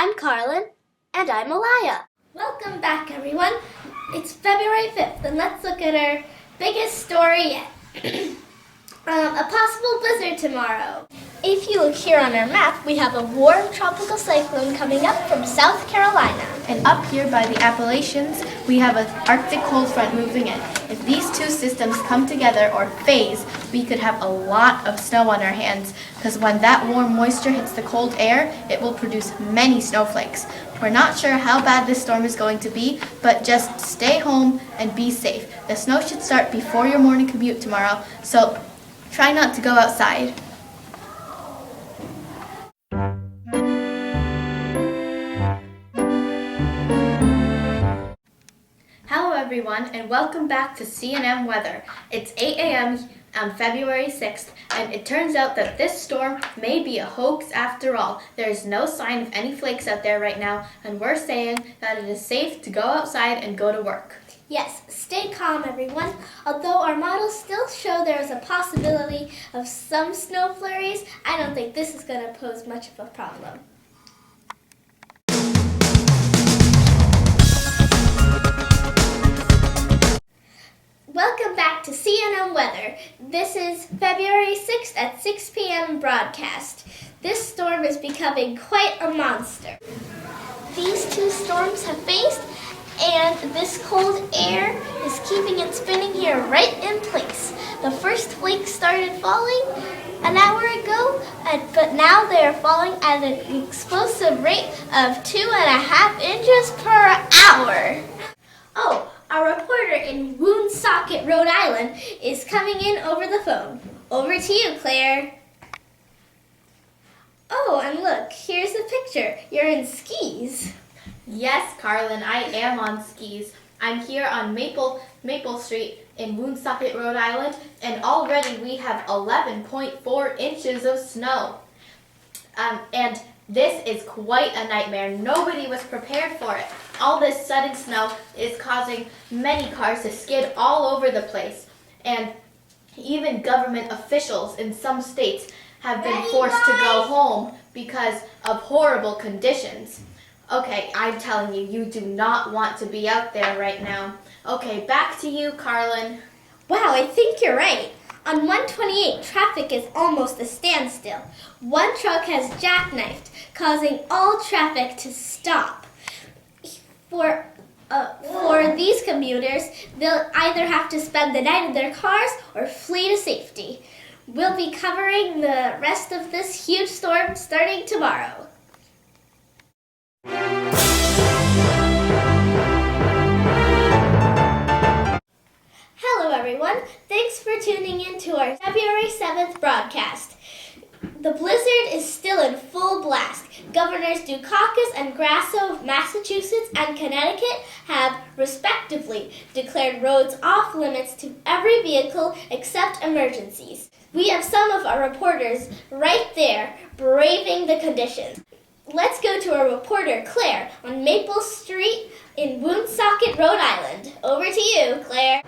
I'm Carlin. And I'm Malaya. Welcome back, everyone. It's February 5th, and let's look at our biggest story yet. A possible blizzard tomorrow. If you look here on our map, we have a warm tropical cyclone coming up from South Carolina. And up here by the Appalachians, we have an Arctic cold front moving in. If these two systems come together or phase, we could have a lot of snow on our hands, because when that warm moisture hits the cold air, it will produce many snowflakes. We're not sure how bad this storm is going to be, but just stay home and be safe. The snow should start before your morning commute tomorrow, so try not to go outside. Hello everyone, and welcome back to C&M Weather. It's 8 a.m. on February 6th, and it turns out that this storm may be a hoax after all. There is no sign of any flakes out there right now, and we're saying that it is safe to go outside and go to work. Yes, stay calm, everyone. Although our models still show there is a possibility of some snow flurries, I don't think this is going to pose much of a problem. Welcome back to C&M Weather. This is February 6th at 6 p.m. broadcast. This storm is becoming quite a monster. These two storms have phased, and this cold air is keeping it spinning here right in place. The first flakes started falling an hour ago, but now they are falling at an explosive rate of 2.5 inches per hour. Oh, our reporter in Woonsocket, Rhode Island, is coming in over the phone. Over to you, Claire. Oh, and look, here's a picture. You're in skis. Yes, Carlin, I am on skis. I'm here on Maple Street in Woonsocket, Rhode Island, and already we have 11.4 inches of snow. And this is quite a nightmare. Nobody was prepared for it. All this sudden snow is causing many cars to skid all over the place. And even government officials in some states have been forced to go home because of horrible conditions. Okay, I'm telling you, you do not want to be out there right now. Okay, back to you, Carlin. Wow, I think you're right. On 128, traffic is almost a standstill. One truck has jackknifed, causing all traffic to stop. For these commuters, they'll either have to spend the night in their cars or flee to safety. We'll be covering the rest of this huge storm starting tomorrow. Hello everyone, thanks for tuning in to our February 7th broadcast. The blizzard is still in full blast. Governors Dukakis and Grasso of Massachusetts and Connecticut have, respectively, declared roads off limits to every vehicle except emergencies. We have some of our reporters right there, braving the conditions. Let's go to our reporter, Claire, on Maple Street in Woonsocket, Rhode Island. Over to you, Claire.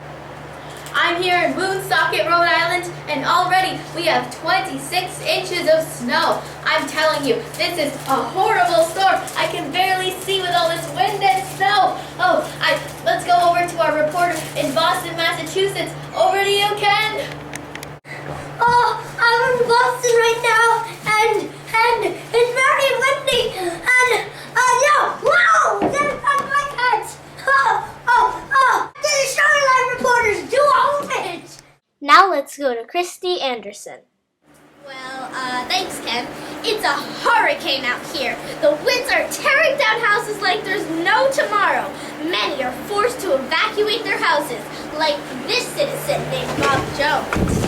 I'm here in Woonsocket, Rhode Island, and already we have 26 inches of snow. I'm telling you, this is a horrible storm. I can barely see with all this wind and snow. Let's go over to our reporter in Boston, Massachusetts. Over to you, Ken. Oh, I'm in Boston right now, and it's very windy, and wow, there's my cats. The Shoreline reporters do all of it. Now let's go to Christy Anderson. Well, thanks, Ken. It's a hurricane out here. The winds are tearing down houses like there's no tomorrow. Many are forced to evacuate their houses, like this citizen named Bob Jones.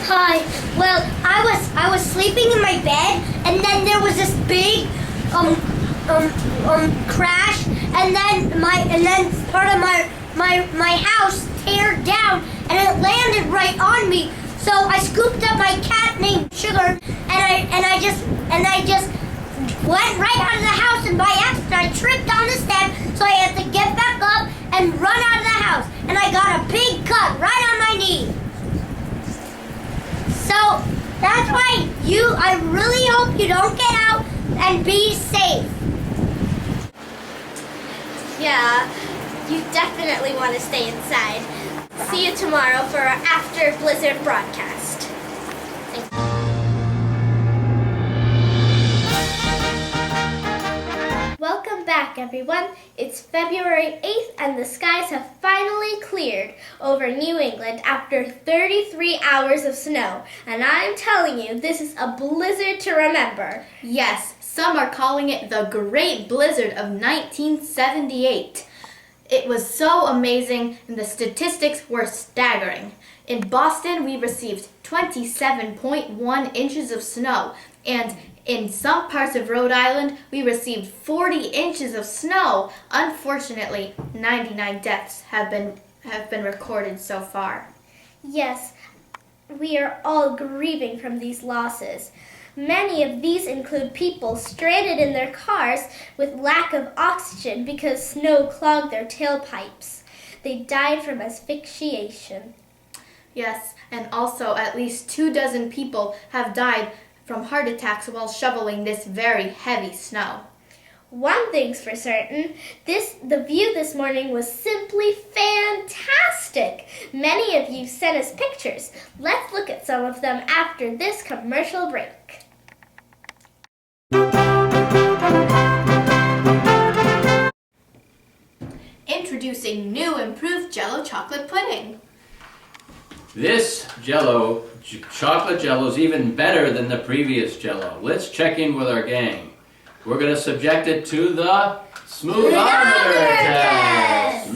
Hi. Well, I was sleeping in my bed, and then there was this big crash, and then part of my house teared down, and it landed right on me. So I scooped up my cat named Sugar, and I just went right out of the house, and by accident I tripped on the step, so I had to get back up and run out of the house, and I got a big cut right on my knee. So that's why I really hope you don't get out and be safe. Yeah, you definitely want to stay inside. See you tomorrow for our After Blizzard broadcast. Welcome back, everyone. It's February 8th, and the skies have finally cleared over New England after 33 hours of snow. And I'm telling you, this is a blizzard to remember. Yes, some are calling it the Great Blizzard of 1978. It was so amazing, and the statistics were staggering. In Boston, we received 27.1 inches of snow, and in some parts of Rhode Island, we received 40 inches of snow. Unfortunately, 99 deaths have been recorded so far. Yes, we are all grieving from these losses. Many of these include people stranded in their cars with lack of oxygen because snow clogged their tailpipes. They died from asphyxiation. Yes, and also at least 24 people have died from heart attacks while shoveling this very heavy snow. One thing's for certain, the view this morning was simply fantastic. Many of you sent us pictures. Let's look at some of them after this commercial break. Introducing new improved Jell-O chocolate pudding. This chocolate Jell-O is even better than the previous Jell-O. Let's check in with our gang. We're going to subject it to the Smoothometer test.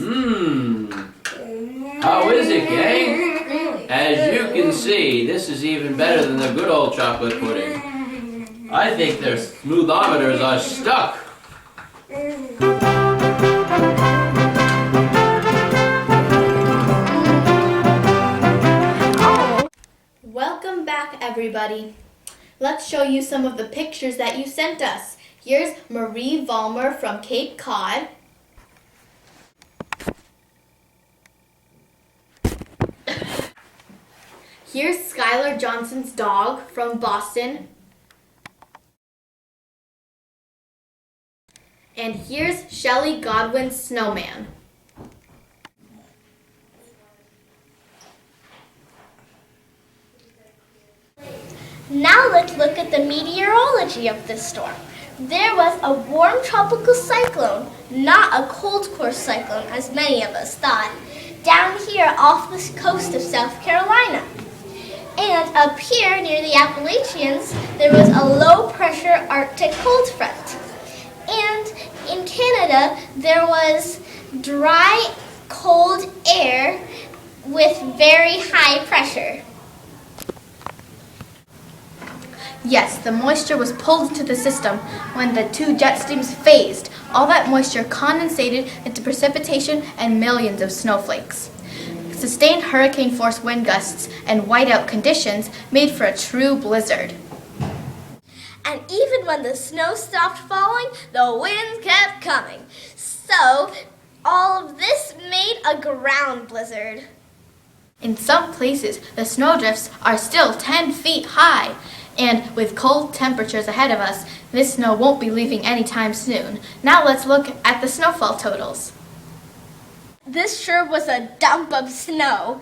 How is it, gang? As you can see, this is even better than the good old chocolate pudding. I think their smoothometers are stuck. Welcome back, everybody. Let's show you some of the pictures that you sent us. Here's Marie Vollmer from Cape Cod. Here's Skylar Johnson's dog from Boston. And here's Shelley Godwin's snowman. Now let's look at the meteorology of this storm. There was a warm tropical cyclone, not a cold core cyclone as many of us thought, down here off the coast of South Carolina. And up here near the Appalachians, there was a low pressure Arctic cold front. And in Canada, there was dry, cold air with very high pressure. Yes, the moisture was pulled into the system when the two jet streams phased. All that moisture condensated into precipitation and millions of snowflakes. Sustained hurricane-force wind gusts and whiteout conditions made for a true blizzard. And even when the snow stopped falling, the winds kept coming. So, all of this made a ground blizzard. In some places, the snowdrifts are still 10 feet high. And with cold temperatures ahead of us, this snow won't be leaving anytime soon. Now let's look at the snowfall totals. This sure was a dump of snow.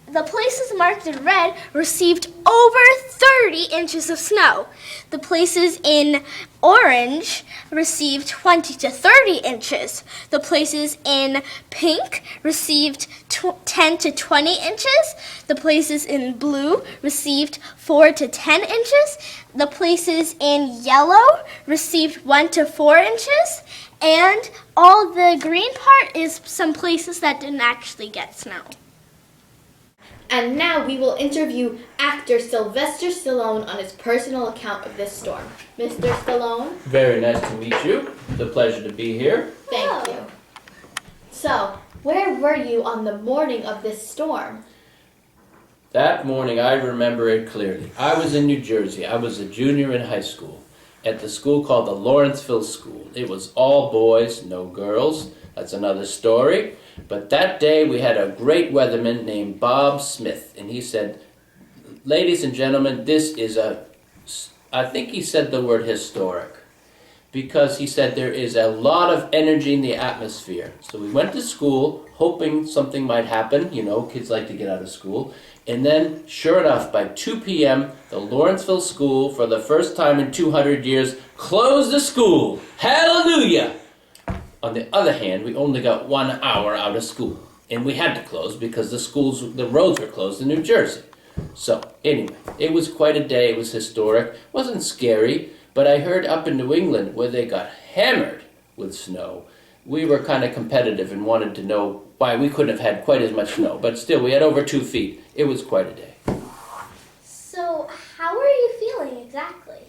The places marked in red received over 30 inches of snow. The places in orange received 20 to 30 inches. The places in pink received 10 to 20 inches. The places in blue received 4 to 10 inches. The places in yellow received 1 to 4 inches. And all the green part is some places that didn't actually get snow. And now we will interview actor Sylvester Stallone on his personal account of this storm. Mr. Stallone? Very nice to meet you. It's a pleasure to be here. Thank you. So, where were you on the morning of this storm? That morning, I remember it clearly. I was in New Jersey. I was a junior in high school at the school called the Lawrenceville School. It was all boys, no girls. That's another story. But that day we had a great weatherman named Bob Smith, and he said, "Ladies and gentlemen, this is I think he said the word historic, because he said there is a lot of energy in the atmosphere. So we went to school hoping something might happen. You know, kids like to get out of school. And then, sure enough, by 2 p.m., the Lawrenceville School, for the first time in 200 years, closed the school. Hallelujah! On the other hand, we only got 1 hour out of school. And we had to close because the roads were closed in New Jersey. So, anyway, it was quite a day. It was historic. It wasn't scary, but I heard up in New England where they got hammered with snow. We were kind of competitive and wanted to know why we couldn't have had quite as much snow. But still, we had over 2 feet. It was quite a day. So, how are you feeling exactly?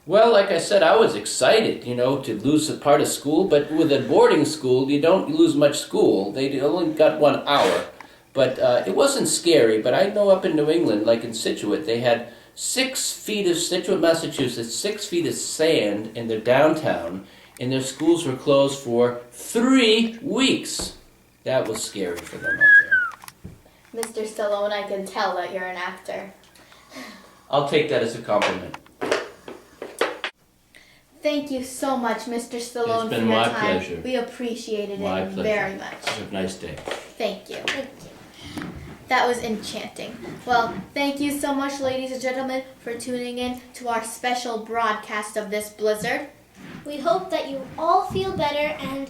Well, like I said, I was excited, to lose a part of school. But with a boarding school, you don't lose much school. They only got 1 hour. But it wasn't scary. But I know up in New England, like in Scituate, they had 6 feet of Scituate, Massachusetts, 6 feet of sand in their downtown. And their schools were closed for 3 weeks. That was scary for them up there. Mr. Stallone, I can tell that you're an actor. I'll take that as a compliment. Thank you so much, Mr. Stallone, It's been for your my time. pleasure. We appreciated My it pleasure. very much. Have a nice day. Thank you. That was enchanting. Well, thank you so much, ladies and gentlemen, for tuning in to our special broadcast of this blizzard. We hope that you all feel better and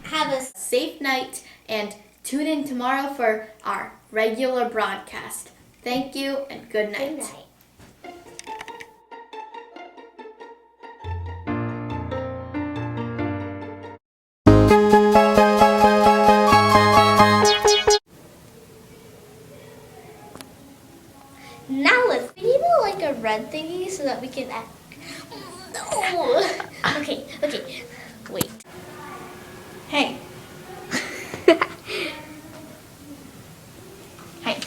have a Safe night, and tune in tomorrow for our regular broadcast. Thank you, and good night. good night. Now we need like a red thingy so that we can act. No. Okay. Wait. Hey. Hey.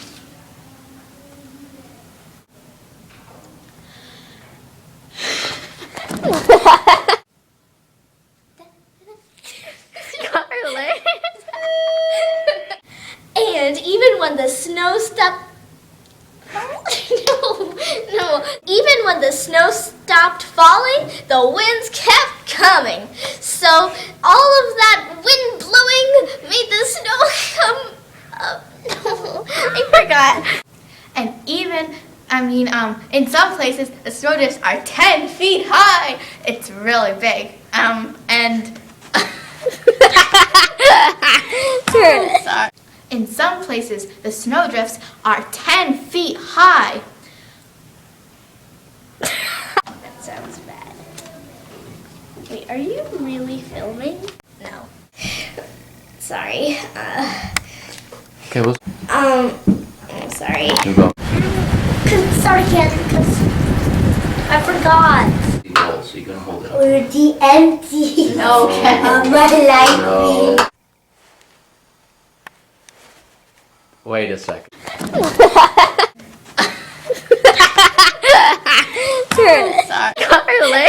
And even when the snow stopped. No. Even when the snow stopped falling, the winds kept coming. So all of that wind blowing made the snow come up. No, I forgot. And even, in some places, the snowdrifts are 10 feet high. It's really big. And sorry. In some places, the snowdrifts are 10 feet high. That sounds bad. Wait, are you really filming? No. Sorry. Okay, well, I'm sorry. you go. Sorry, because I forgot. So you're going to hold it up. We're the empty. No, Kevin. My life. No. Wait a second. Sorry. Carly.